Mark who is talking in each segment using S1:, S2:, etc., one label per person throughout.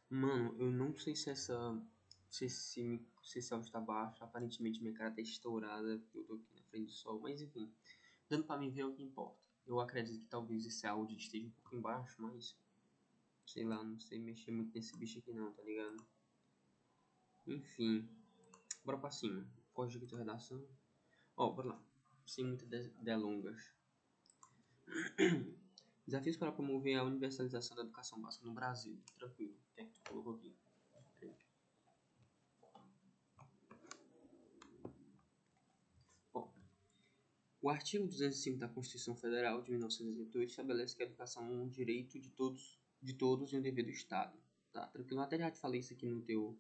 S1: Mano, eu não sei se essa. Se esse áudio tá baixo. Aparentemente minha cara tá estourada. Porque eu tô aqui na frente do sol. Mas enfim, dando pra mim ver é o que importa. Eu acredito que talvez esse áudio esteja um pouco embaixo, mas. Sei lá, não sei mexer muito nesse bicho aqui não, tá ligado? Enfim, bora pra cima. Código de redação. Ó, bora lá. Sem muitas delongas. Desafios para promover a universalização da educação básica no Brasil. Tranquilo. O que é que tu colocou aqui? Ó, o artigo 205 da Constituição Federal de 1988 estabelece que a educação é um direito de todos e um dever do Estado. Tá, tranquilo. Eu até já te falei isso aqui no teu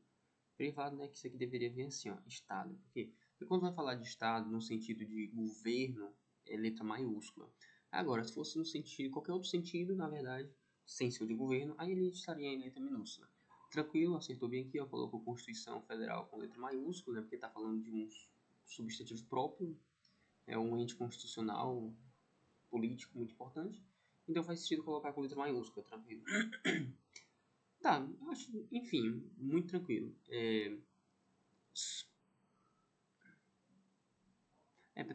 S1: privado, né? Que isso aqui deveria vir assim, ó, Estado. Por quê? Porque quando vai falar de Estado no sentido de governo, é letra maiúscula. Agora, se fosse no sentido, qualquer outro sentido, na verdade, sem ser o de governo, aí ele estaria em letra minúscula. Tranquilo, acertou bem aqui, ó, colocou Constituição Federal com letra maiúscula, né? Porque está falando de um substantivo próprio, é um ente constitucional, político muito importante. Então faz sentido colocar com letra maiúscula, tranquilo. Tá, eu acho, enfim, muito tranquilo.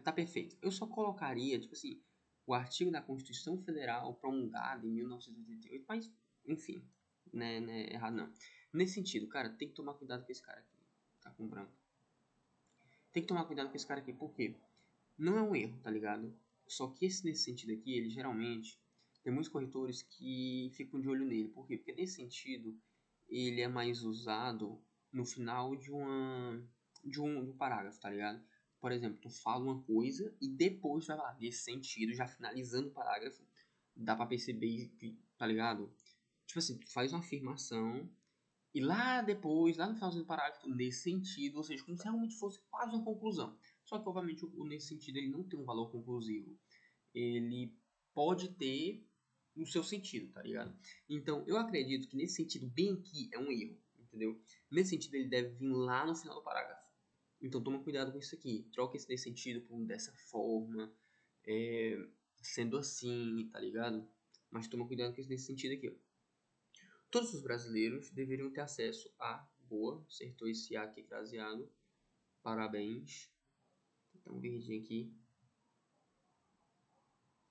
S1: Tá perfeito. Eu só colocaria, tipo assim, o artigo da Constituição Federal promulgado em 1988, mas, enfim, né, errado não. Nesse sentido, cara, tem que tomar cuidado com esse cara aqui. Tá com branco. Tem que tomar cuidado com esse cara aqui, por quê? Não é um erro, tá ligado? Só que nesse sentido aqui, ele geralmente tem muitos corretores que ficam de olho nele. Por quê? Porque nesse sentido, ele é mais usado no final de um parágrafo, tá ligado? Por exemplo, tu fala uma coisa e depois vai lá, nesse sentido, já finalizando o parágrafo, dá pra perceber que, tá ligado? Tipo assim, tu faz uma afirmação e lá depois, lá no finalzinho do parágrafo, nesse sentido, ou seja, como se realmente fosse quase uma conclusão. Só que, obviamente, nesse sentido, ele não tem um valor conclusivo. Ele pode ter no seu sentido, tá ligado? Então, eu acredito que nesse sentido, bem aqui, é um erro, entendeu? Nesse sentido, ele deve vir lá no final do parágrafo. Então, toma cuidado com isso aqui. Troca esse desse sentido por um dessa forma, sendo assim, tá ligado? Mas toma cuidado com esse desse sentido aqui, ó. Todos os brasileiros deveriam ter acesso a. Boa, acertou esse A aqui craseado. Parabéns. Então, verdinho aqui.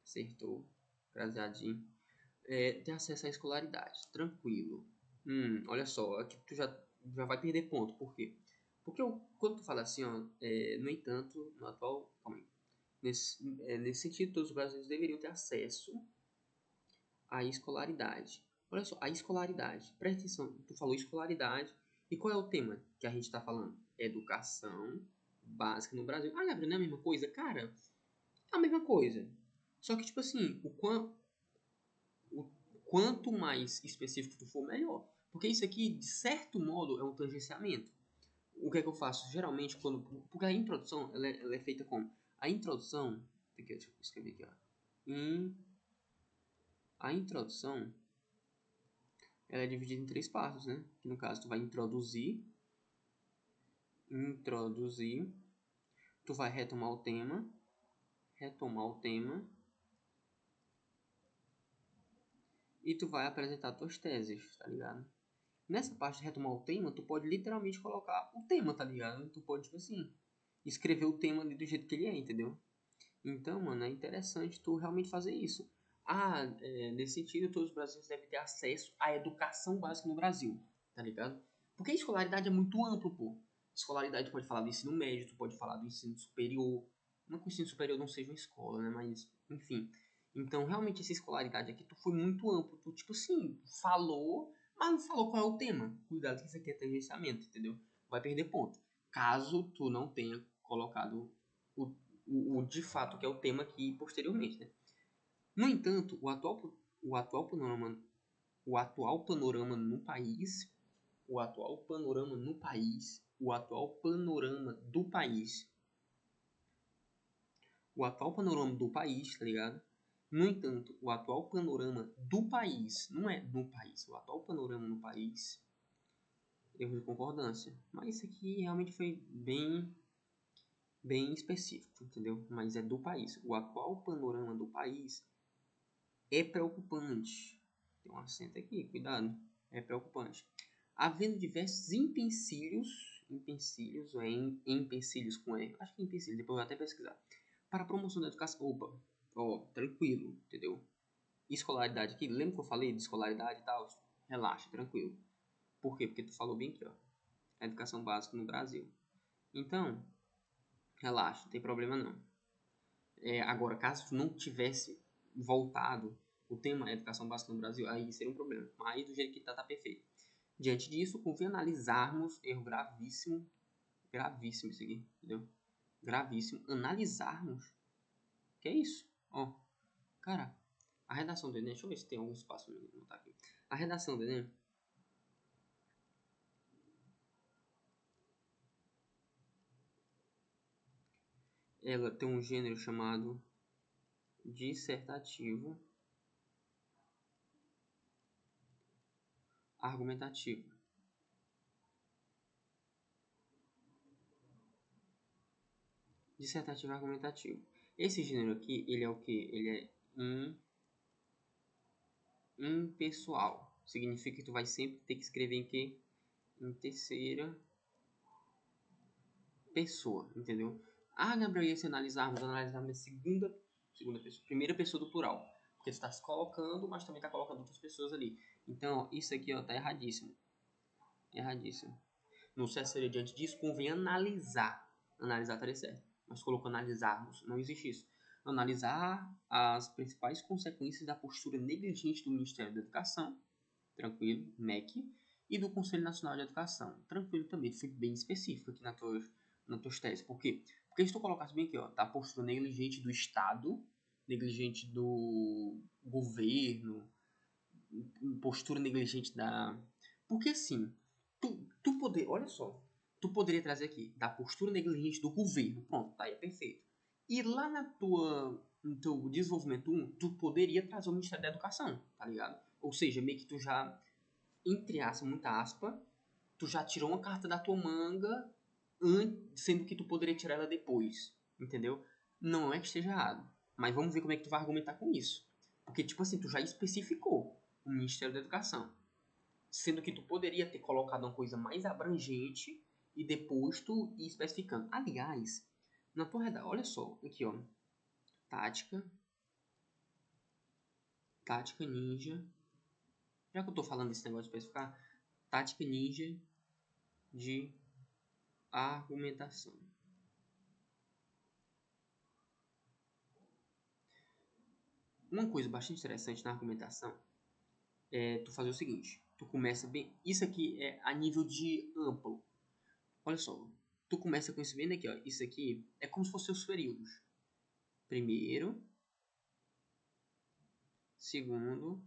S1: Acertou. Craseadinho. Ter acesso à escolaridade. Tranquilo. Olha só, aqui tu já vai perder ponto. Por quê? Porque quando tu fala assim, ó, no entanto, no atual. Calma aí. Nesse sentido, todos os brasileiros deveriam ter acesso à escolaridade. Olha só, a escolaridade. Presta atenção, tu falou escolaridade. E qual é o tema que a gente está falando? Educação básica no Brasil. Ah, Gabriel, não é a mesma coisa? Cara, é a mesma coisa. Só que, tipo assim, o quanto mais específico tu for, melhor. Porque isso aqui, de certo modo, é um tangenciamento. O que é que eu faço? Geralmente, porque a introdução, ela é feita como? A introdução... Deixa eu escrever aqui, ó. A introdução ela é dividida em três passos, né? Que no caso tu vai introduzir, tu vai retomar o tema e tu vai apresentar tuas teses, tá ligado? Nessa parte de retomar o tema, tu pode literalmente colocar o tema, tá ligado? Tu pode, tipo assim, escrever o tema ali do jeito que ele é, entendeu? Então, mano, é interessante tu realmente fazer isso. Nesse sentido, todos os brasileiros devem ter acesso à educação básica no Brasil, tá ligado? Porque a escolaridade é muito amplo, pô. Escolaridade tu pode falar do ensino médio, tu pode falar do ensino superior. Não que o ensino superior não seja uma escola, né? Mas, enfim. Então, realmente, essa escolaridade aqui, tu foi muito amplo. Tu, tipo assim, falou, mas não falou qual é o tema. Cuidado que isso aqui é tangenciamento, entendeu? Vai perder ponto. Caso tu não tenha colocado o o de fato, que é o tema aqui posteriormente. Né? No entanto, o atual panorama, o atual panorama no país, o atual panorama no país, o atual panorama do país, o atual panorama do país, tá ligado? No entanto, o atual panorama do país, não é no país, o atual panorama no país, erro de concordância. Mas isso aqui realmente foi bem específico, entendeu? Mas é do país. O atual panorama do país é preocupante. Tem um acento aqui, cuidado. É preocupante. Havendo diversos empecilhos, ou empecilhos com E, acho que é empecilhos, depois eu vou até pesquisar, para a promoção da educação. Opa, ó, tranquilo, entendeu? Escolaridade aqui, lembra que eu falei de escolaridade e tal? Relaxa, tranquilo. Por quê? Porque tu falou bem aqui, ó, a educação básica no Brasil. Então, relaxa, não tem problema não. Agora, caso tu não tivesse voltado o tema educação básica no Brasil, aí seria um problema. Mas do jeito que tá perfeito. Diante disso, convém analisarmos, erro gravíssimo, gravíssimo isso aqui, entendeu? Gravíssimo, analisarmos, que é isso? Ó, cara, a redação do Enem, deixa eu ver se tem algum espaço para anotar aqui. A redação do Enem, ela tem um gênero chamado dissertativo argumentativo. Dissertativo argumentativo. Esse gênero aqui, ele é o que? Ele é impessoal. Significa que tu vai sempre ter que escrever em que? Em terceira pessoa, entendeu? Ah, Gabriel, e se analisarmos a segunda pessoa, primeira pessoa do plural. Porque tu está se colocando, mas também está colocando outras pessoas ali. Então, ó, isso aqui, ó, tá erradíssimo. Erradíssimo. No certo seria diante disso, convém analisar. Analisar estaria certo. Mas colocou analisarmos, não existe isso. Analisar as principais consequências da postura negligente do Ministério da Educação, tranquilo, MEC, e do Conselho Nacional de Educação, tranquilo também. Fui bem específico aqui na tua tese. Por quê? Porque se tu colocasse bem aqui, ó, tá a postura negligente do Estado, negligente do governo, postura negligente da... Porque assim, olha só, tu poderia trazer aqui, da postura negligente do governo, pronto, tá aí, é perfeito. E lá no teu desenvolvimento 1, tu poderia trazer o Ministério da Educação, tá ligado? Ou seja, meio que tu já, entre aspas, muita aspa, tu já tirou uma carta da tua manga, sendo que tu poderia tirar ela depois, entendeu? Não é que esteja errado, mas vamos ver como é que tu vai argumentar com isso. Porque, tipo assim, tu já especificou o Ministério da Educação, sendo que tu poderia ter colocado uma coisa mais abrangente e depois tu ir especificando. Aliás, na tua redação, olha só, aqui ó, tática, tática ninja, já que eu tô falando desse negócio de especificar, tática ninja de argumentação. Uma coisa bastante interessante na argumentação é tu fazer o seguinte, tu começa bem, isso aqui é a nível de amplo. Olha só, tu começa com isso vendo aqui, ó, isso aqui é como se fossem os períodos. Primeiro, segundo,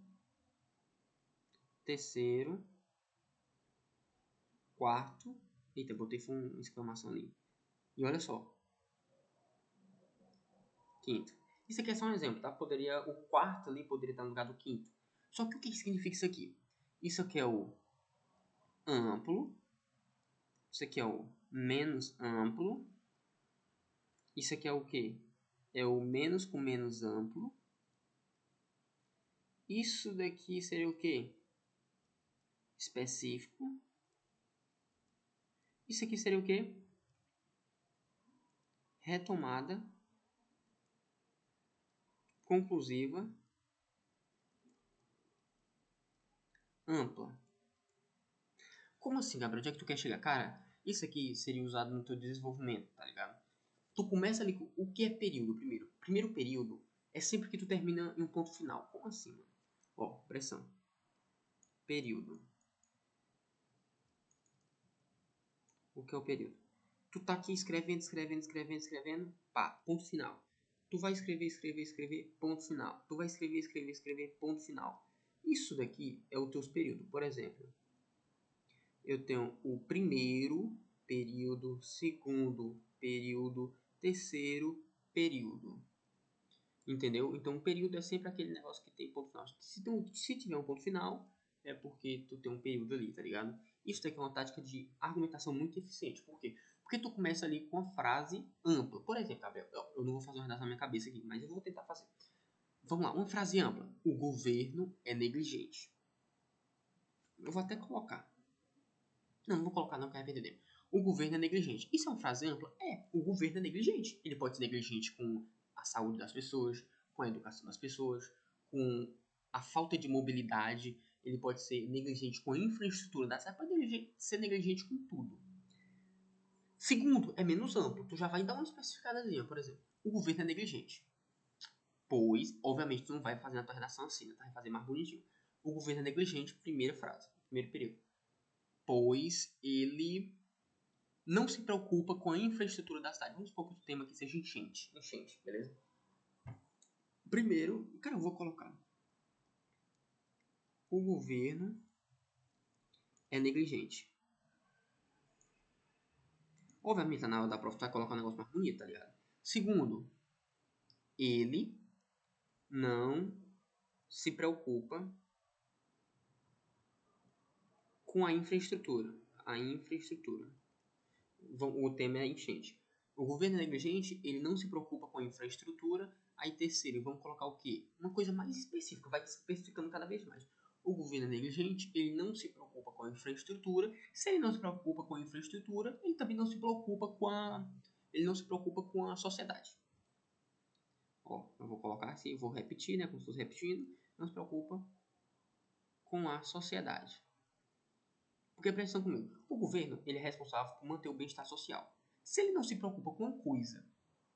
S1: terceiro, quarto, eita, botei uma exclamação ali. E olha só, quinto. Isso aqui é só um exemplo, tá? O quarto ali poderia estar no lugar do quinto. Só que o que significa isso aqui? Isso aqui é o amplo, isso aqui é o menos amplo, isso aqui é o que? É o menos com menos amplo. Isso daqui seria o que? Específico. Isso aqui seria o que? Retomada conclusiva ampla. Como assim, Gabriel? Onde é que tu quer chegar? Cara, isso aqui seria usado no teu desenvolvimento, tá ligado? Tu começa ali com o que é período primeiro. Primeiro período é sempre que tu termina em um ponto final. Como assim, mano? Ó, pressão. Período. O que é o período? Tu tá aqui escrevendo, pá, ponto final. Tu vai escrever, ponto final. Tu vai escrever, ponto final. Isso daqui é o teu período. Por exemplo, eu tenho o primeiro período, segundo período, terceiro período. Entendeu? Então, o período é sempre aquele negócio que tem ponto final. Se tiver um ponto final, é porque tu tem um período ali, tá ligado? Isso daqui é uma tática de argumentação muito eficiente. Por quê? Porque tu começa ali com a frase ampla. Por exemplo, Gabriel, eu não vou fazer uma redação na minha cabeça aqui, mas eu vou tentar fazer. Vamos lá, uma frase ampla. O governo é negligente. Eu vou até colocar. Não vou colocar não, que vai perder tempo. O governo é negligente. Isso é uma frase ampla? É, o governo é negligente. Ele pode ser negligente com a saúde das pessoas, com a educação das pessoas, com a falta de mobilidade. Ele pode ser negligente com a infraestrutura da cidade, pode ser negligente com tudo. Segundo, é menos amplo. Tu já vai dar uma especificadazinha, por exemplo. O governo é negligente. Pois, obviamente, tu não vai fazer na tua redação assim, né? Tu vai fazer mais bonitinho. O governo é negligente, primeira frase, primeiro período. Pois ele não se preocupa com a infraestrutura da cidade. Vamos supor que o tema aqui seja enchente. Enchente, beleza? Primeiro, cara, eu vou colocar. O governo é negligente. Obviamente, na hora da prof, tu vai colocar um negócio mais bonito, tá ligado? Segundo, ele não se preocupa com a infraestrutura. A infraestrutura. O tema é enchente. O governo é negligente, ele não se preocupa com a infraestrutura. Aí terceiro, vamos colocar o quê? Uma coisa mais específica, vai especificando cada vez mais. O governo é negligente, ele não se preocupa com a infraestrutura. Se ele não se preocupa com a infraestrutura, ele também não se preocupa com a sociedade. Ó, eu vou colocar assim, vou repetir, né, como se fosse repetindo. Não se preocupa com a sociedade. Porque presta atenção comigo, o governo ele é responsável por manter o bem-estar social. Se ele não se preocupa com uma coisa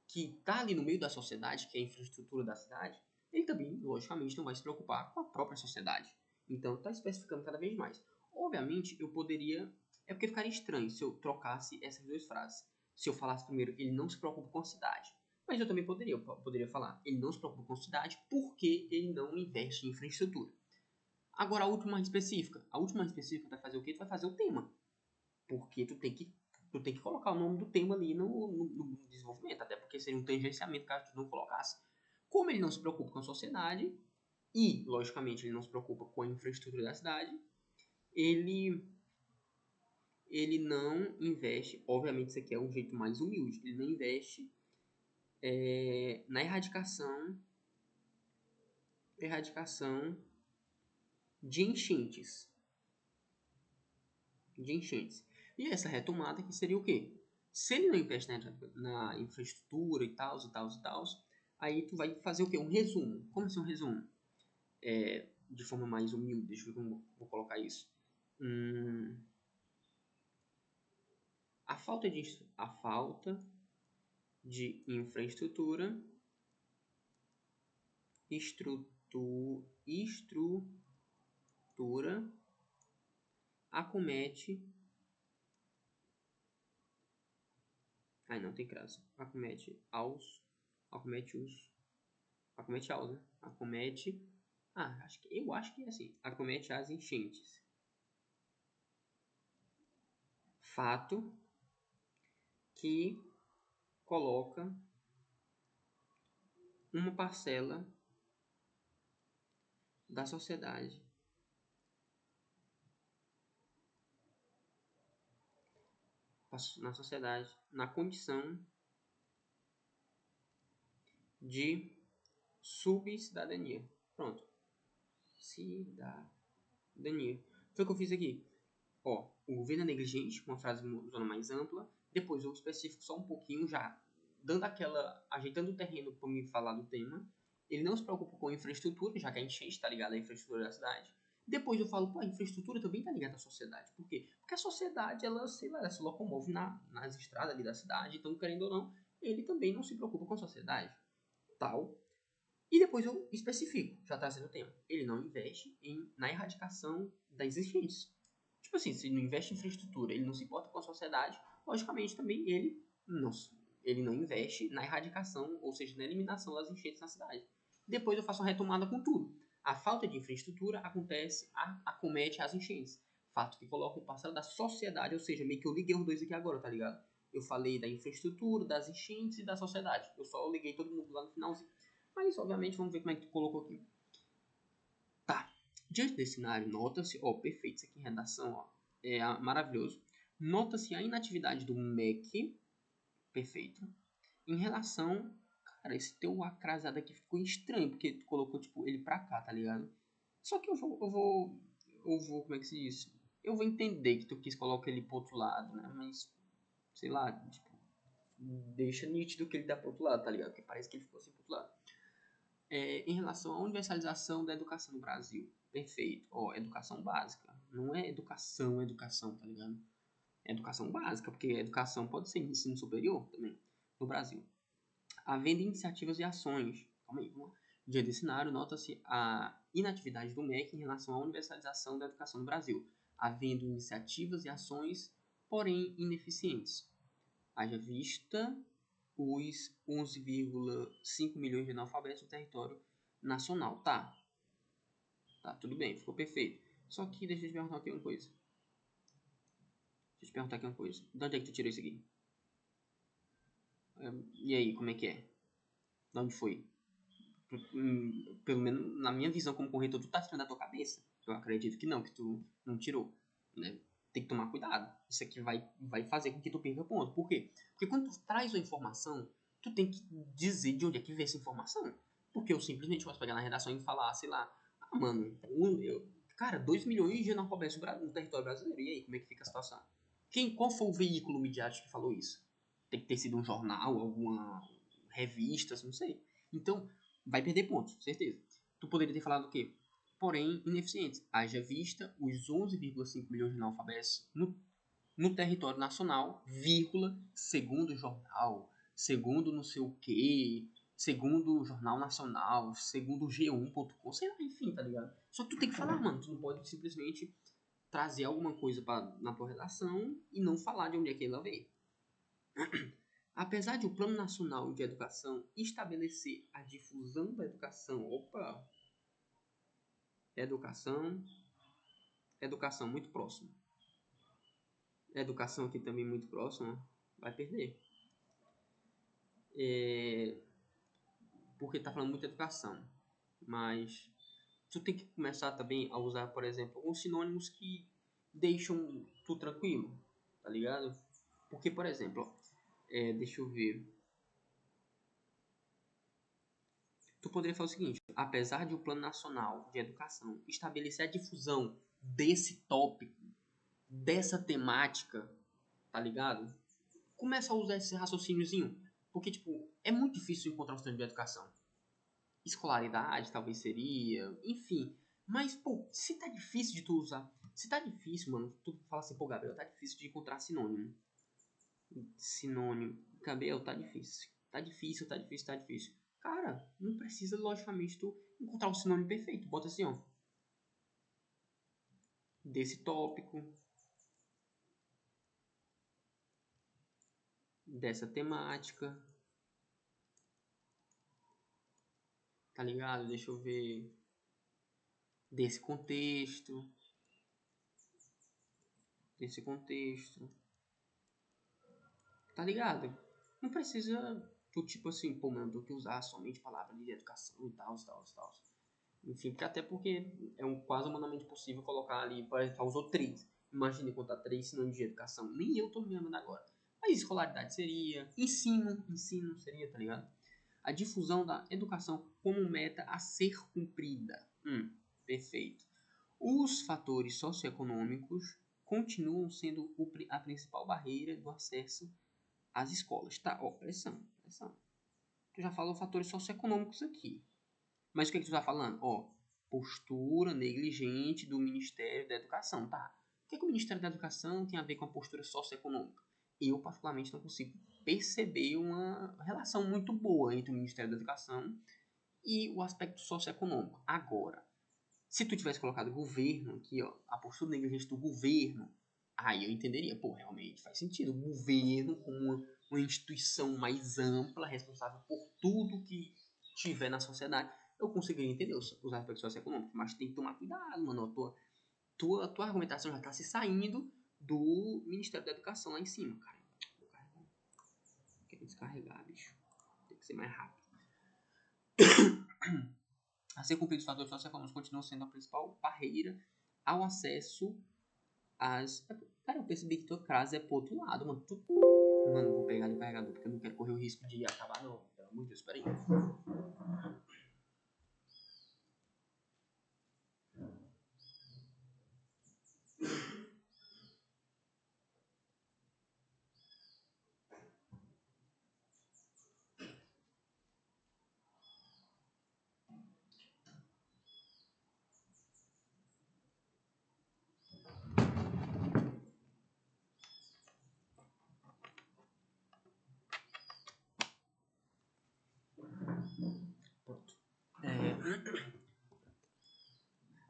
S1: que está ali no meio da sociedade, que é a infraestrutura da cidade, ele também, logicamente, não vai se preocupar com a própria sociedade. Então, está especificando cada vez mais. Obviamente, eu poderia... É porque ficaria estranho se eu trocasse essas duas frases. Se eu falasse primeiro, ele não se preocupa com a cidade. Mas eu também poderia falar, ele não se preocupa com a cidade porque ele não investe em infraestrutura. Agora, a última específica. A última específica vai fazer o quê? Tu vai fazer o tema. Porque tu tem que colocar o nome do tema ali no desenvolvimento, até porque seria um tangenciamento caso tu não colocasse. Como ele não se preocupa com a sociedade, e, logicamente, ele não se preocupa com a infraestrutura da cidade, ele, ele não investe, obviamente isso aqui é um jeito mais humilde, ele não investe na erradicação de enchentes. E essa retomada que seria o quê? Se ele não investe na infraestrutura e tal, aí tu vai fazer o quê? Um resumo. Como assim um resumo? De forma mais humilde, deixa eu ver como vou colocar isso. A falta de infraestrutura estrutura acomete. Ai, não tem crase. Acomete aos. Acomete os. Acomete aos, né? Acomete. Eu acho que é assim. Acomete as enchentes. Fato que coloca uma parcela da sociedade na condição de subcidadania. Pronto. Cidadania. Foi o que eu fiz aqui. Ó, o governo é negligente, uma frase zona mais ampla. Depois eu especifico só um pouquinho, já dando ajeitando o terreno para me falar do tema. Ele não se preocupa com a infraestrutura, já que a enchente está ligada à infraestrutura da cidade. Depois eu falo, pô, a infraestrutura também está ligada à sociedade. Por quê? Porque a sociedade, ela se locomove nas estradas ali da cidade, então, querendo ou não, ele também não se preocupa com a sociedade. Tal. E depois eu especifico, já trazendo o tema. Ele não investe na erradicação das enchentes. Tipo assim, se não investe em infraestrutura, ele não se importa com a sociedade, logicamente também ele não investe na erradicação, ou seja, na eliminação das enchentes na cidade. Depois eu faço uma retomada com tudo. A falta de infraestrutura acomete as enchentes. Fato que coloca o parcela da sociedade, ou seja, meio que eu liguei os dois aqui agora, tá ligado? Eu falei da infraestrutura, das enchentes e da sociedade. Eu só liguei todo mundo lá no finalzinho. Mas, obviamente, vamos ver como é que tu colocou aqui. Tá. Diante desse cenário, nota-se, perfeito, isso aqui em redação, maravilhoso. Nota-se a inatividade do MEC, perfeito, em relação, cara, esse teu acrasado aqui ficou estranho, porque tu colocou, tipo, ele pra cá, tá ligado? Só que eu vou, como é que se diz? Eu vou entender que tu quis colocar ele pro outro lado, né? Mas, sei lá, tipo, deixa nítido que ele tá pro outro lado, tá ligado? Porque parece que ele ficou assim pro outro lado. Em relação à universalização da educação no Brasil. Perfeito. Ó, educação básica. Não é educação, tá ligado? É educação básica, porque educação pode ser ensino superior também no Brasil. Havendo iniciativas e ações. Calma aí, vamos lá. Diante desse cenário, nota-se a inatividade do MEC em relação à universalização da educação no Brasil, havendo iniciativas e ações, porém ineficientes. Haja vista os 11,5 milhões de analfabetos no território nacional. Tá, tudo bem, ficou perfeito. Só que deixa eu te perguntar aqui uma coisa. De onde é que tu tirou isso aqui? E aí, como é que é? De onde foi? Pelo menos na minha visão como corretor, tu tá tirando da tua cabeça. Eu acredito que não, que tu não tirou. Né? Tem que tomar cuidado. Isso aqui vai fazer com que tu perca ponto. Por quê? Porque quando tu traz uma informação, tu tem que dizer de onde é que veio essa informação. Porque eu simplesmente posso pegar na redação e falar, sei lá, mano, cara, 2 milhões de analfabetos no território brasileiro. E aí, como é que fica a situação? Qual foi o veículo midiático que falou isso? Tem que ter sido um jornal, alguma revista, não sei. Então, vai perder pontos, certeza. Tu poderia ter falado o quê? Porém, ineficientes. Haja vista os 11,5 milhões de analfabetos no território nacional, vírgula, segundo o jornal, segundo não sei o quê, segundo o Jornal Nacional, segundo o G1.com, sei lá, enfim, tá ligado? Só que tu tem que falar, mano. Tu não pode simplesmente trazer alguma coisa na tua redação e não falar de onde é que ela veio. Apesar de o Plano Nacional de Educação estabelecer a difusão da educação, educação muito próxima. Educação aqui também muito próxima, vai perder. Porque tá falando muito de educação, mas tu tem que começar também a usar, por exemplo, alguns sinônimos que deixam tu tranquilo, tá ligado? Porque, por exemplo, deixa eu ver. Tu poderia falar o seguinte: apesar de o Plano Nacional de Educação estabelecer a difusão desse tópico, dessa temática, tá ligado? Começa a usar esse raciocíniozinho. Porque, tipo, é muito difícil encontrar um sistema de educação. Escolaridade, talvez seria, enfim. Mas, pô, se tá difícil de tu usar, se tá difícil, mano, tu fala assim, pô, Gabriel, tá difícil de encontrar sinônimo. Sinônimo. Gabriel, tá difícil. Tá difícil, tá difícil, tá difícil. Cara, não precisa, logicamente, tu encontrar o sinônimo perfeito. Bota assim, ó. Desse tópico, dessa temática, tá ligado? Deixa eu ver. Desse contexto, tá ligado? Não precisa tu, tipo assim, pô, mano, tu que usar somente palavras de educação e tal, tal, tal. Enfim, até porque é quase humanamente possível colocar ali, por exemplo, usou três. Imagine contar três sinônimos de educação. Nem eu tô me lembrando agora. Mas escolaridade seria, ensino seria, tá ligado? A difusão da educação como meta a ser cumprida. Perfeito. Os fatores socioeconômicos continuam sendo a principal barreira do acesso às escolas. Tá, ó, pressão. Tu já falou fatores socioeconômicos aqui. Mas o que, é que tu tá falando? Ó, postura negligente do Ministério da Educação, tá? O que, é que o Ministério da Educação tem a ver com a postura socioeconômica? Eu, particularmente, não consigo perceber uma relação muito boa entre o Ministério da Educação e o aspecto socioeconômico. Agora, se tu tivesse colocado governo aqui, ó, a postura negligente do governo, aí eu entenderia, pô, realmente faz sentido. O governo, como uma instituição mais ampla, responsável por tudo que tiver na sociedade, eu conseguiria entender os aspectos socioeconômicos, mas tem que tomar cuidado, mano. A tua argumentação já está se saindo do Ministério da Educação lá em cima, cara. Quer descarregar, bicho. Tem que ser mais rápido. A ser cumprido os fatores socioeconômicos continuam sendo a principal barreira ao acesso às. Cara, eu percebi que tua frase é pro outro lado, mano. Mano, vou pegar ali o carregador porque eu não quero correr o risco de acabar, não. Pelo amor de Deus, peraí.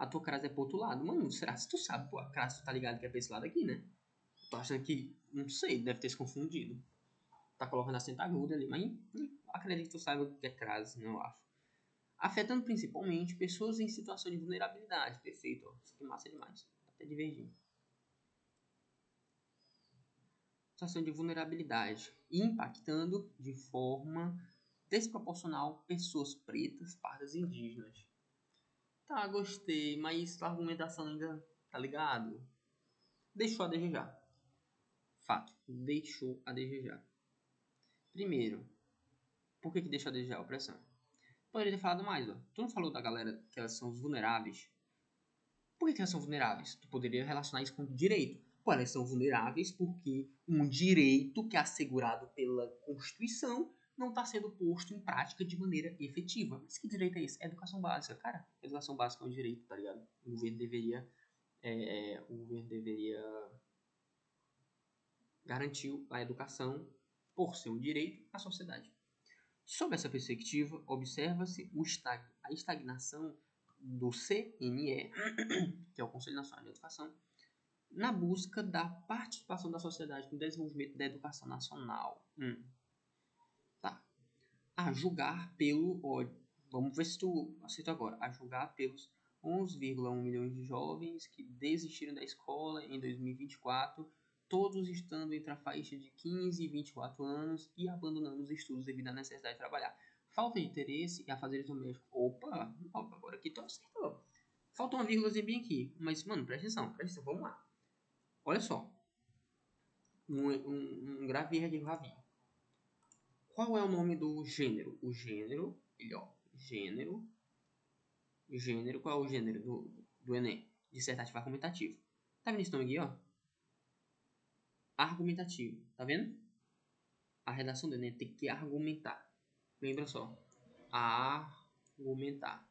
S1: a tua crase é pro outro lado. Mano, será que tu sabe, pô, a crase tu tá ligado que é pra esse lado aqui, né? Tô achando que, não sei, deve ter se confundido. Tá colocando acento agudo ali, mas acredito que tu saiba o que é crase, não eu acho. Afetando principalmente pessoas em situação de vulnerabilidade. Perfeito, ó. Isso aqui é massa demais. Até divergir. Situação de vulnerabilidade. Impactando de forma desproporcional pessoas pretas, pardas e indígenas. Tá, gostei, mas a argumentação ainda, tá ligado? Deixou a desejar. Fato, deixou a desejar. Primeiro, por que deixou a desejar a opressão? Poderia ter falado mais, ó. Tu não falou da galera que elas são os vulneráveis? Por que elas são vulneráveis? Tu poderia relacionar isso com direito. Pô, elas são vulneráveis porque um direito que é assegurado pela Constituição não está sendo posto em prática de maneira efetiva. Mas que direito é esse? É educação básica. Cara, educação básica é um direito, tá ligado? O governo deveria garantir a educação por ser um direito à sociedade. Sob essa perspectiva, observa-se a estagnação do CNE, que é o Conselho Nacional de Educação, na busca da participação da sociedade no desenvolvimento da educação nacional. Tá. A julgar pelo... Ó, vamos ver se tu aceita agora. A julgar pelos 11,1 milhões de jovens que desistiram da escola em 2024, todos estando entre a faixa de 15 e 24 anos e abandonando os estudos devido à necessidade de trabalhar. Falta de interesse e afazeres domésticos. Opa, agora aqui tu acertou. Falta uma vírgulazinha bem aqui. Mas, mano, presta atenção, vamos lá. Olha só. Um grave erro de Ravi. Qual é o nome do gênero? O gênero, gênero, qual é o gênero do Enem? Dissertativo argumentativo. Tá vendo esse nome aqui, ó? Argumentativo, tá vendo? A redação do Enem tem que argumentar. Lembra só. Argumentar.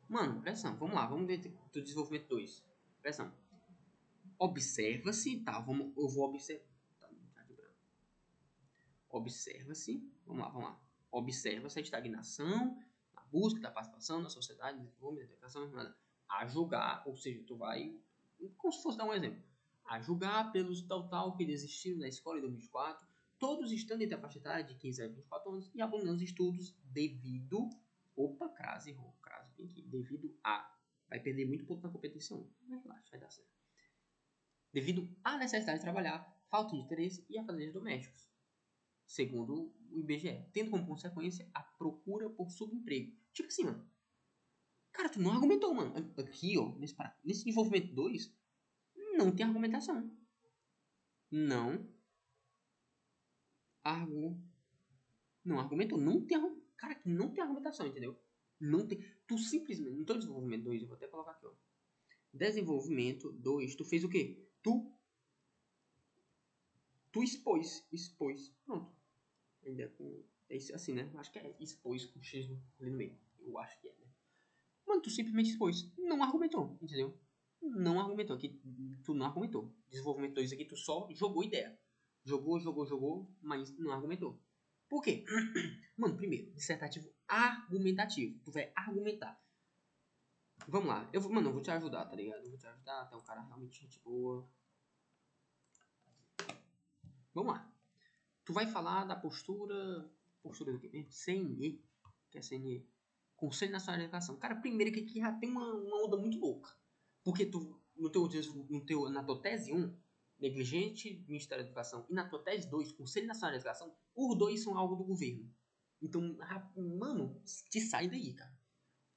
S1: Mano, presta atenção, vamos lá, vamos ver do desenvolvimento 2. Presta atenção. Observa-se, tá, eu vou observar. Observa-se, vamos lá. Observa-se a estagnação, a busca da participação na sociedade, desenvolvimento, educação, a julgar, ou seja, tu vai, como se fosse dar um exemplo, a julgar pelos tal que desistiram da escola em 2004, todos estando entre a faixa etária de 15 a 24 anos e abandonando os estudos devido, crase bem aqui, devido a, vai perder muito ponto na competência 1, mas relaxa, vai dar certo. Devido à necessidade de trabalhar, falta de interesse e afazeres domésticos. Segundo o IBGE, tendo como consequência a procura por subemprego. Tipo assim, mano. Cara, tu não argumentou, mano. Aqui, ó, nesse desenvolvimento 2, não tem argumentação. Não argumentou. Não tem, cara, não tem argumentação, entendeu? Não tem. Tu simplesmente, no teu desenvolvimento 2, eu vou até colocar aqui, ó. Desenvolvimento 2, tu fez o quê? Tu expôs. Pronto. Ainda com. É isso assim, né? Acho que é expôs com X ali no meio. Eu acho que é, né? Mano, tu simplesmente expôs. Não argumentou, entendeu? Não argumentou. Aqui, tu não argumentou. Desenvolvimento 2 aqui, tu só jogou ideia. Jogou, mas não argumentou. Por quê? Mano, primeiro, dissertativo argumentativo. Tu vai argumentar. Vamos lá. Eu vou te ajudar, tá ligado? Eu vou te ajudar. Até um cara realmente gente boa. Vamos lá. Tu vai falar da postura... Postura do quê mesmo? CNE. Que é CNE? Conselho Nacional de Educação. Cara, primeiro que aqui já tem uma onda muito louca. Porque tu, na tua tese 1, negligente Ministério da Educação, e na tua tese 2, Conselho Nacional de Educação, os dois são algo do governo. Então, mano, te sai daí, cara.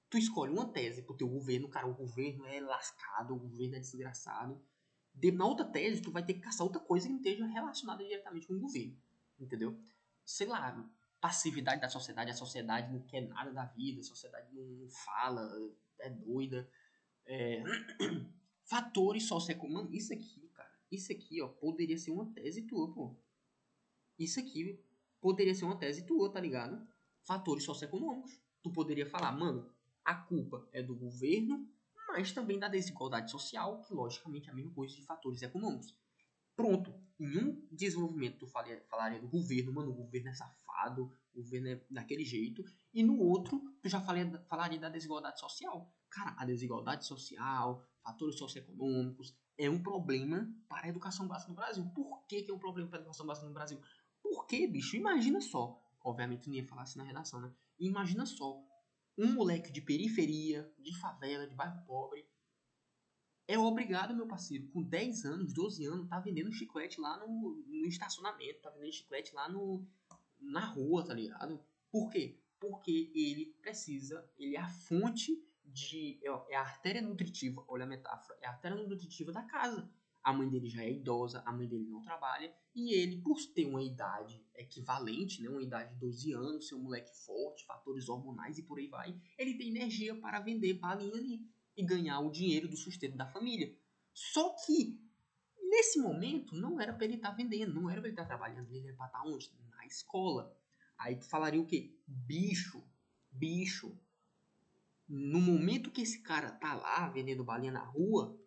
S1: Tu escolhe uma tese pro teu governo, cara, o governo é lascado, o governo é desgraçado. Na outra tese, tu vai ter que caçar outra coisa que não esteja relacionada diretamente com o governo. Entendeu? Sei lá, passividade da sociedade, a sociedade não quer nada da vida, a sociedade não fala, é doida. Fatores socioeconômicos. Mano, isso aqui, ó, poderia ser uma tese tua, pô. Isso aqui poderia ser uma tese tua, tá ligado? Fatores socioeconômicos. Tu poderia falar, mano, a culpa é do governo, mas também da desigualdade social, que logicamente é a mesma coisa de fatores econômicos. Pronto. Em um desenvolvimento tu falaria do governo, mano, o governo é safado, o governo é daquele jeito. E no outro, tu já falaria da desigualdade social. Cara, a desigualdade social, fatores socioeconômicos, é um problema para a educação básica no Brasil. Por que é um problema para a educação básica no Brasil? Porque, bicho, imagina só. Obviamente tu não ia falar assim na redação, né? Imagina só, um moleque de periferia, de favela, de bairro pobre, é obrigado, meu parceiro, com 10 anos, 12 anos, tá vendendo chiclete lá no estacionamento, tá vendendo chiclete lá na rua, tá ligado? Por quê? Porque ele é a fonte é a artéria nutritiva, olha a metáfora, é a artéria nutritiva da casa. A mãe dele já é idosa, a mãe dele não trabalha, e ele, por ter uma idade equivalente, né, uma idade de 12 anos, ser um moleque forte, fatores hormonais e por aí vai, ele tem energia para vender balinha ali e ganhar o dinheiro do sustento da família. Só que, nesse momento, não era para ele estar vendendo, não era para ele estar trabalhando, ele era para estar onde? Na escola. Aí tu falaria o quê? Bicho. No momento que esse cara tá lá vendendo balinha na rua,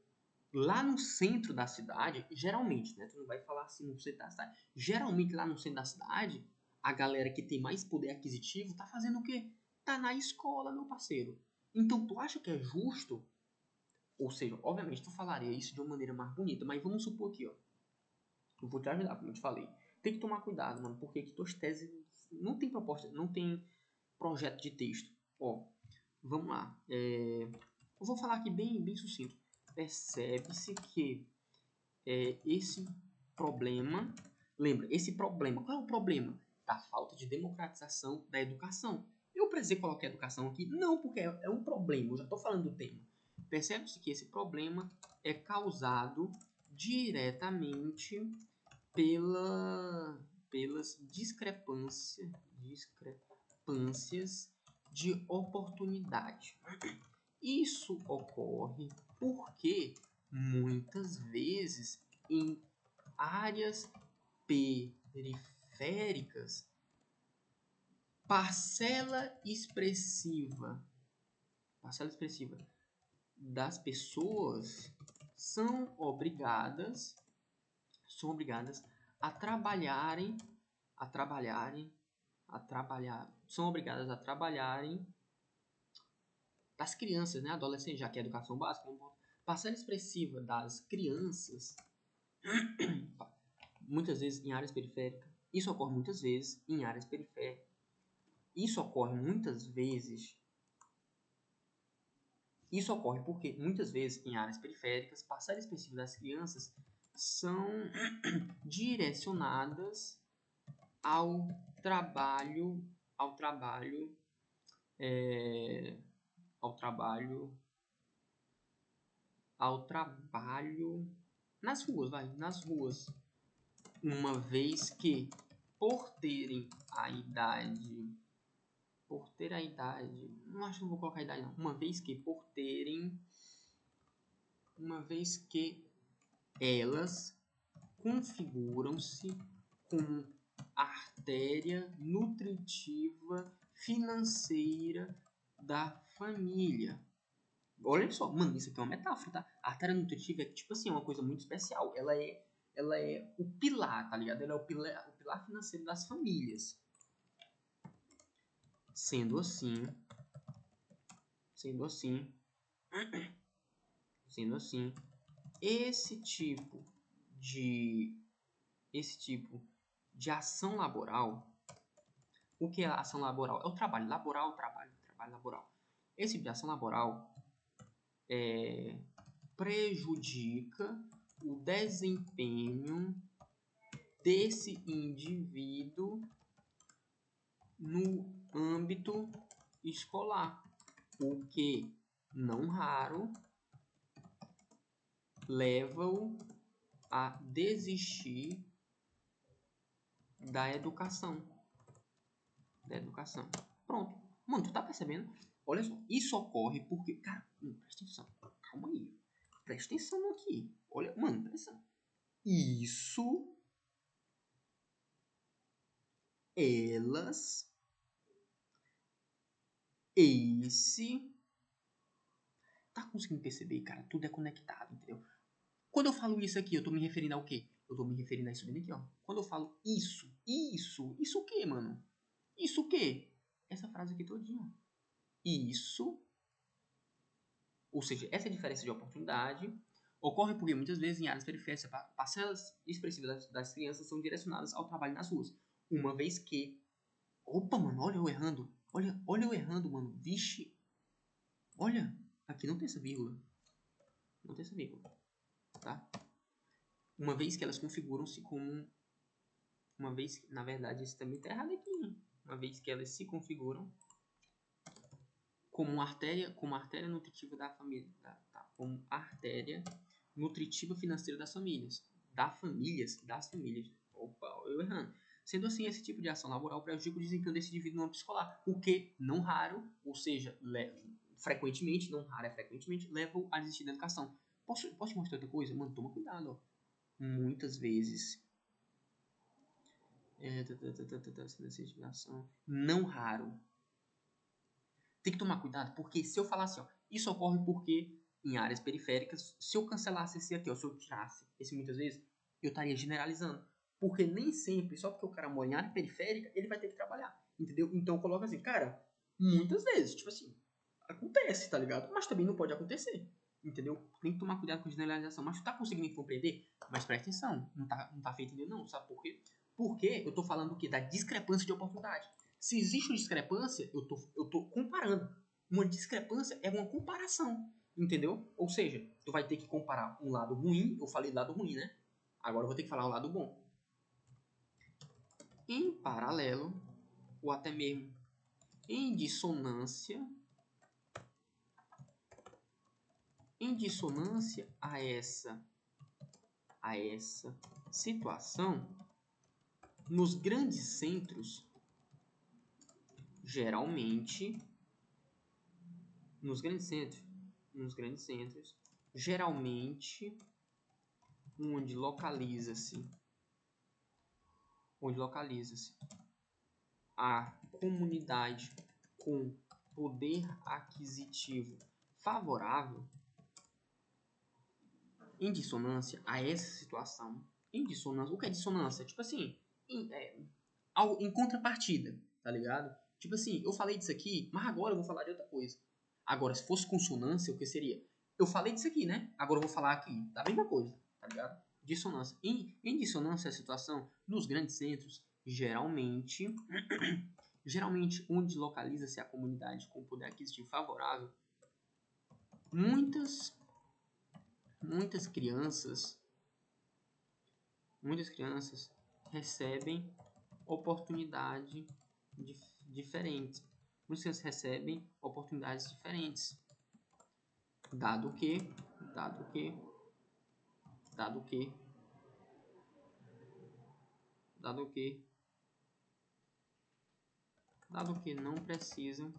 S1: lá no centro da cidade, geralmente, né? Tu não vai falar assim no centro da cidade. Geralmente lá no centro da cidade, a galera que tem mais poder aquisitivo tá fazendo o quê? Tá na escola, meu parceiro. Então tu acha que é justo? Ou seja, obviamente tu falaria isso de uma maneira mais bonita, mas vamos supor aqui, ó. Eu vou te ajudar, como eu te falei. Tem que tomar cuidado, mano, porque aqui tuas teses não tem proposta, não tem projeto de texto. Ó, vamos lá. Eu vou falar aqui bem sucinto. Percebe-se que esse problema... Lembra, esse problema... Qual é o problema? Da falta de democratização da educação. Eu precisei colocar educação aqui? Não, porque é um problema. Eu já estou falando do tema. Percebe-se que esse problema é causado diretamente pelas discrepâncias de oportunidade. Isso ocorre porque muitas vezes em áreas periféricas, parcela expressiva das pessoas são obrigadas a trabalharem, são obrigadas a trabalharem das crianças, né, adolescentes, já que é educação básica, parcela expressiva das crianças, muitas vezes em áreas periféricas, isso ocorre muitas vezes em áreas periféricas, isso ocorre porque muitas vezes em áreas periféricas, parcela expressiva das crianças são direcionadas ao trabalho, ao trabalho, ao trabalho, ao trabalho nas ruas, uma vez que por ter a idade, não acho que não vou colocar a idade não, uma vez que elas configuram-se como artéria nutritiva financeira da família. Olha só, mano, isso aqui é uma metáfora, tá? A artéria nutritiva é tipo assim, uma coisa muito especial. Ela é o pilar, tá ligado? Ela é o pilar financeiro das famílias. Sendo assim, esse tipo de ação laboral, o que é a ação laboral? É o trabalho laboral, trabalho laboral. Esse tipo de ação laboral prejudica o desempenho desse indivíduo no âmbito escolar, o que, não raro, leva-o a desistir da educação. Pronto. Mano, tu tá percebendo? Olha só, isso ocorre porque... Cara, presta atenção. Calma aí. Presta atenção aqui. Olha, mano, presta atenção. Esse... Tá conseguindo perceber, cara? Tudo é conectado, entendeu? Quando eu falo isso aqui, eu tô me referindo ao quê? Eu tô me referindo a isso bem aqui, ó. Quando eu falo isso o quê, mano? Isso o quê? Essa frase aqui todinha, ó. Isso, ou seja, essa diferença de oportunidade ocorre porque muitas vezes em áreas periféricas parcelas expressivas das crianças são direcionadas ao trabalho nas ruas. Uma vez que... Opa, mano, olha eu errando. Olha eu errando, mano. Vixe. Olha, aqui não tem essa vírgula. Não tem essa vírgula, tá? Uma vez que elas configuram-se como... Uma vez... Na verdade, isso também tá errado aqui, hein? Uma vez que elas se configuram como artéria nutritiva da família, como artéria nutritiva financeira das famílias. Das famílias. Opa, eu errando. Sendo assim, esse tipo de ação laboral prejudica o desempenho desse indivíduo no âmbito escolar, o que, não raro, ou seja, frequentemente, não raro é frequentemente, leva a desistir da educação. Posso te mostrar outra coisa? Mano, toma cuidado, ó. Muitas vezes, não raro, tem que tomar cuidado, porque se eu falar assim, ó, isso ocorre porque em áreas periféricas, se eu cancelasse esse aqui, ó, se eu tirasse esse muitas vezes, eu estaria generalizando. Porque nem sempre, só porque o cara mora em área periférica, ele vai ter que trabalhar, entendeu? Então eu coloco assim, cara, muitas vezes, tipo assim, acontece, tá ligado? Mas também não pode acontecer, entendeu? Tem que tomar cuidado com a generalização. Mas tu tá conseguindo compreender? Mas presta atenção, não tá feito ainda não, sabe por quê? Porque eu tô falando o quê? Da discrepância de oportunidade. Se existe uma discrepância, eu tô comparando. Uma discrepância é uma comparação, entendeu? Ou seja, tu vai ter que comparar um lado ruim, eu falei lado ruim, né? Agora eu vou ter que falar o lado bom. Em paralelo, ou até mesmo em dissonância a essa situação, nos grandes centros, geralmente, geralmente, onde localiza-se a comunidade com poder aquisitivo favorável, em dissonância a essa situação, o que é dissonância? Tipo assim, em contrapartida, tá ligado? Tipo assim, eu falei disso aqui, mas agora eu vou falar de outra coisa. Agora, se fosse consonância, o que seria? Eu falei disso aqui, né? Agora eu vou falar aqui da mesma coisa, tá ligado? Dissonância. Em dissonância a situação, nos grandes centros, geralmente onde localiza-se a comunidade com poder aquisitivo favorável, muitas crianças recebem oportunidade diferentes. Muitas crianças recebem oportunidades diferentes. Dado que não precisam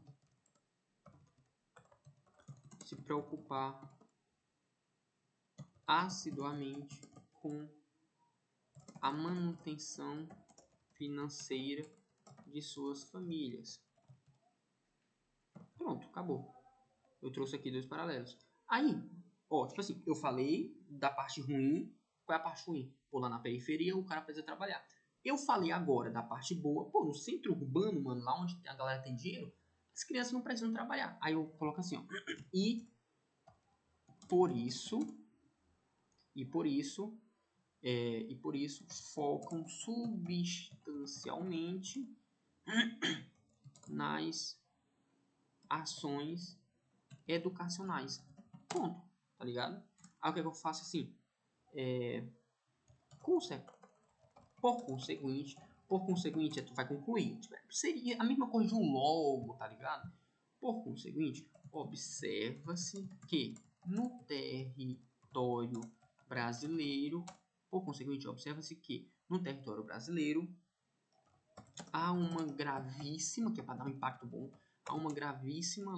S1: se preocupar assiduamente com a manutenção financeira de suas famílias. Pronto, acabou. Eu trouxe aqui dois paralelos. Aí, ó, tipo assim, eu falei da parte ruim. Qual é a parte ruim? Pô, lá na periferia o cara precisa trabalhar. Eu falei agora da parte boa. Pô, no centro urbano, mano, lá onde a galera tem dinheiro, as crianças não precisam trabalhar. Aí eu coloco assim, ó. E por isso focam substancialmente nas ações educacionais. Ponto, tá ligado? Aí o que, é que eu faço assim? Por conseguinte, tu vai concluir. Seria a mesma coisa de um logo, tá ligado? Por conseguinte, observa-se que no território brasileiro, há uma gravíssima, que é para dar um impacto bom, há uma gravíssima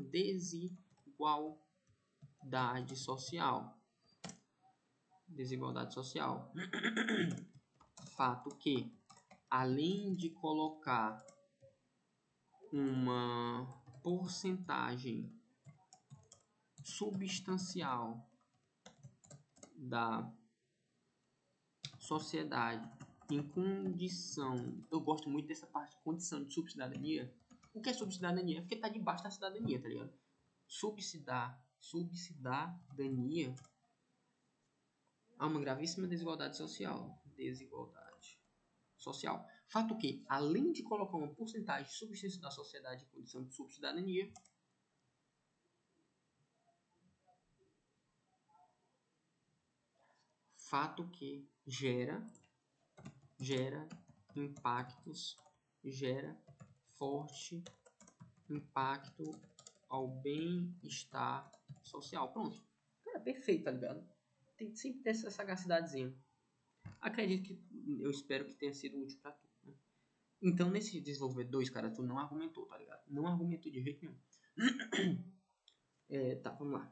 S1: desigualdade social. Fato que, além de colocar uma porcentagem substancial da sociedade em condição... Eu gosto muito dessa parte, condição de subcidadania. O que é subcidadania? É porque tá debaixo da cidadania, tá ligado? Subcidadania há uma gravíssima desigualdade social. Fato que, além de colocar uma porcentagem de subsistência da sociedade em condição de subcidadania, fato que gera impactos, gera forte impacto ao bem-estar social. Pronto. Cara, perfeito, tá ligado? Tem que sempre ter essa sagacidadezinha. Acredito que, eu espero que tenha sido útil pra tu, né? Então, nesse desenvolver 2, cara, tu não argumentou, tá ligado? Não argumentou de jeito nenhum. Tá, vamos lá.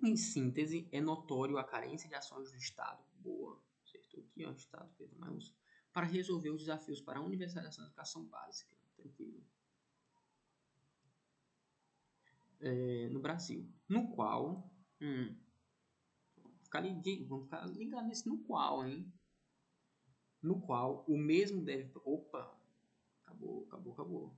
S1: Em síntese, é notório a carência de ações do Estado. Boa. Acertou aqui, ó. Estado, mais para resolver os desafios para a universalização da educação básica. Tranquilo. No Brasil. No qual... vamos ficar ligados nesse no qual, hein? No qual o mesmo deve... Opa! Acabou.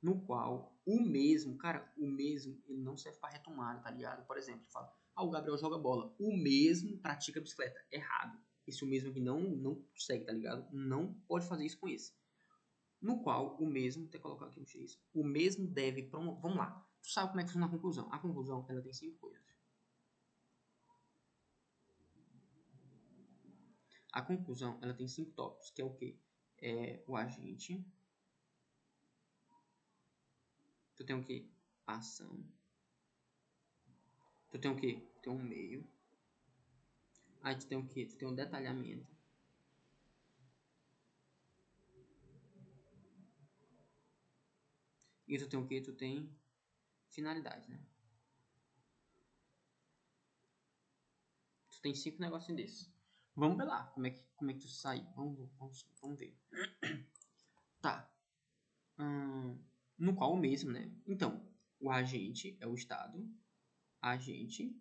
S1: No qual o mesmo, cara, o mesmo, ele não serve para retomada, tá ligado? Por exemplo, fala, o Gabriel joga bola. O mesmo pratica bicicleta. Errado. Esse o mesmo aqui não segue, tá ligado? Não pode fazer isso com esse. No qual o mesmo, até colocar aqui um X, o mesmo deve promover. Vamos lá. Tu sabe como é que funciona a conclusão? A conclusão, ela tem 5 coisas. A conclusão, ela tem 5 tópicos, que é o quê? O agente. Tu tem o quê? A ação. Tu tem o quê? Tu tem um meio. Aí tu tem o quê? Tu tem um detalhamento. E tu tem o quê? Tu tem finalidade, né? Tu tem 5 negocinhos desses. Vamos ver lá como é que tu sai. Vamos ver. Tá. No qual o mesmo, né? Então, o agente é o Estado. Agente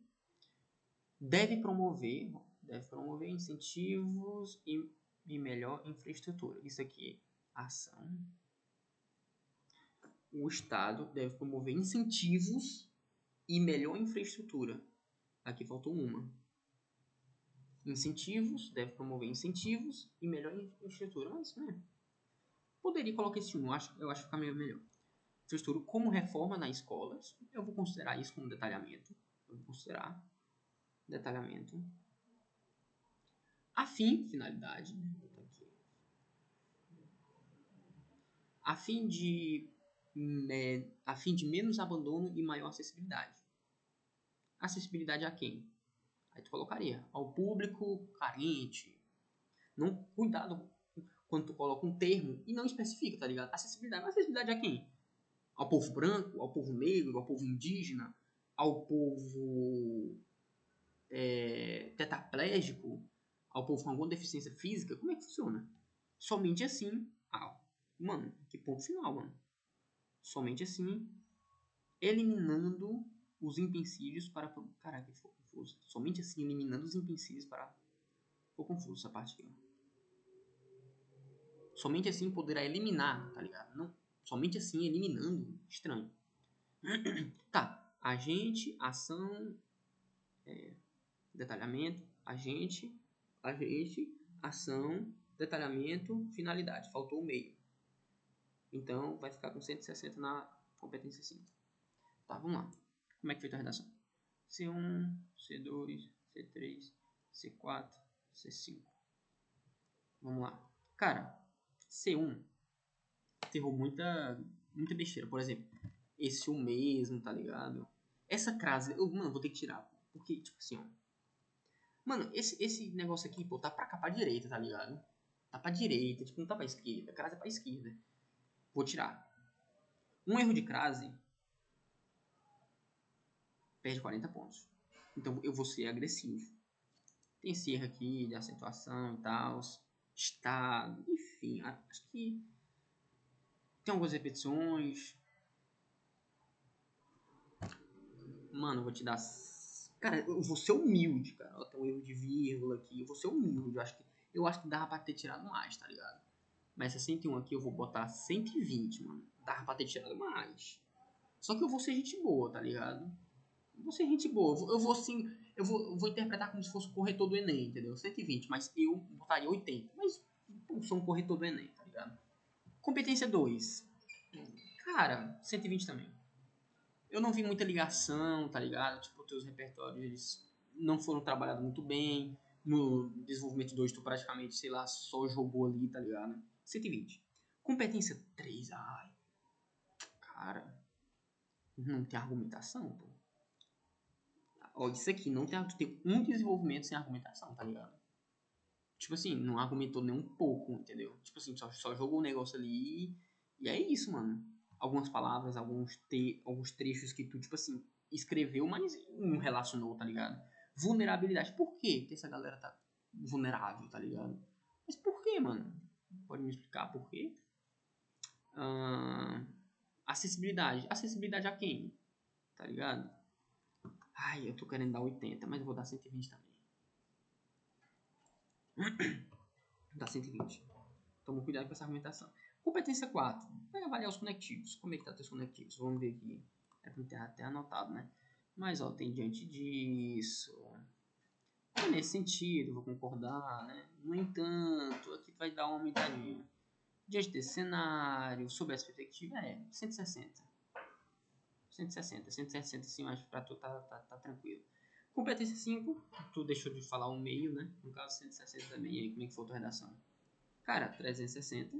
S1: deve promover incentivos e melhor infraestrutura. Isso aqui é ação. O Estado deve promover incentivos e melhor infraestrutura. Aqui faltou uma. Deve promover incentivos e melhor infraestrutura. Mas, né? Poderia colocar esse 1, eu acho que fica meio melhor. Infraestrutura como reforma nas escolas. Eu vou considerar isso como detalhamento. A fim, finalidade. A fim de menos abandono e maior acessibilidade. Acessibilidade a quem? Aí tu colocaria ao público carente. Não, cuidado quando tu coloca um termo e não especifica, tá ligado? Acessibilidade. Mas acessibilidade a quem? Ao povo branco, ao povo negro, ao povo indígena, ao povo tetraplégico, ao povo com alguma deficiência física. Como é que funciona? Somente assim. Mano, que ponto final, mano. Somente assim, eliminando os empecilhos para... Caraca, ficou confuso. Somente assim, eliminando os empecilhos para... Ficou confuso essa parte aqui. Somente assim poderá eliminar, tá ligado? Não, somente assim, eliminando. Estranho. Tá. Agente, ação, detalhamento, agente, ação, detalhamento, finalidade. Faltou o meio. Então, vai ficar com 160 na competência 5. Tá, vamos lá. Como é que foi a tua redação? C1, C2, C3, C4, C5. Vamos lá. Cara, C1 ferrou muita besteira. Por exemplo, esse o mesmo, tá ligado? Essa crase, mano, vou ter que tirar. Porque, tipo assim, ó. Mano, esse negócio aqui, pô, tá pra cá, pra direita, tá ligado? Tá pra direita, tipo, não tá pra esquerda. A crase é pra esquerda. Vou tirar. Um erro de crase perde 40 pontos. Então eu vou ser agressivo. Tem esse erro aqui de acentuação e tal. Estado, enfim. Acho que tem algumas repetições. Mano, eu vou te dar. Cara, eu vou ser humilde, cara. Ó, tem um erro de vírgula aqui. Eu vou ser humilde. Eu acho que dava pra ter tirado mais, tá ligado? Mas 61 aqui eu vou botar 120, mano. Dava pra ter tirado mais. Só que eu vou ser gente boa, tá ligado? Eu vou ser gente boa. Eu vou sim. Eu vou interpretar como se fosse o corretor do Enem, entendeu? 120, mas eu botaria 80. Mas eu sou um corretor do Enem, tá ligado? Competência 2. Cara, 120 também. Eu não vi muita ligação, tá ligado? Tipo, teus repertórios, eles não foram trabalhados muito bem. No desenvolvimento 2 tu praticamente, sei lá, só jogou ali, tá ligado? 120. Competência 3, ai, cara, não tem argumentação, pô. Ó, isso aqui não tem, tu tem um desenvolvimento sem argumentação, tá ligado? Tipo assim, não argumentou nem um pouco, entendeu? Tipo assim, só jogou o negócio ali e é isso, mano. Algumas palavras, alguns trechos que tu, tipo assim, escreveu, mas não relacionou, tá ligado? Vulnerabilidade. Por quê que essa galera tá vulnerável, tá ligado? Mas por quê, mano? Pode me explicar por quê? Ah, acessibilidade. Acessibilidade a quem? Tá ligado? Ai, eu tô querendo dar 80, mas eu vou dar 120 também. Dá 120. Toma cuidado com essa argumentação. Competência 4. Vai avaliar os conectivos. Como é que tá teus conectivos? Vamos ver aqui. É pra ter até anotado, né? Mas, ó, tem diante disso. É nesse sentido, vou concordar, né? No entanto, aqui vai dar uma aumentadinha. Diante desse cenário, sob essa perspectiva, 160. 160 sim, mas pra tu tá tranquilo. Competência 5, tu deixou de falar o meio, né? No caso, 160 também. E aí, como é que foi a tua redação? Cara, 360.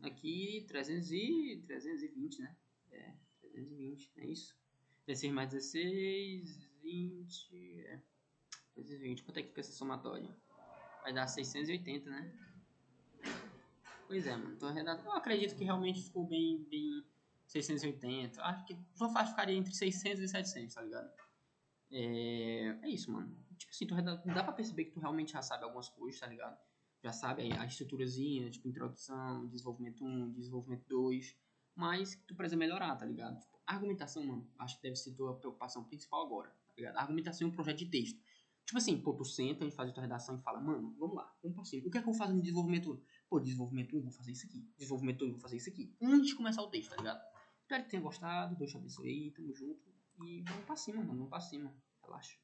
S1: Aqui, 320, né? 320, é isso. 16 mais 16, 20, 320. Quanto é que fica essa somatória? Vai dar 680, né? Pois é, mano. Então, eu acredito que realmente ficou bem 680. Acho que só ficaria entre 600 e 700, tá ligado? É isso, mano. Tipo assim, dá pra perceber que tu realmente já sabe algumas coisas, tá ligado? Já sabe a estruturazinha, tipo, introdução, desenvolvimento 1, desenvolvimento 2. Mas que tu precisa melhorar, tá ligado? Tipo, a argumentação, mano, acho que deve ser tua preocupação principal agora, tá ligado? A argumentação é um projeto de texto. Tipo assim, pô, tu senta, a gente faz a tua redação e fala, mano, vamos lá, vamos pra cima. O que é que eu vou fazer no desenvolvimento 1? Pô, desenvolvimento 1, vou fazer isso aqui. Desenvolvimento 2, vou fazer isso aqui. Antes de começar o texto, tá ligado? Espero que tenha gostado, Deus te abençoe aí, tamo junto. E vamos pra cima, mano, vamos pra cima. Relaxa.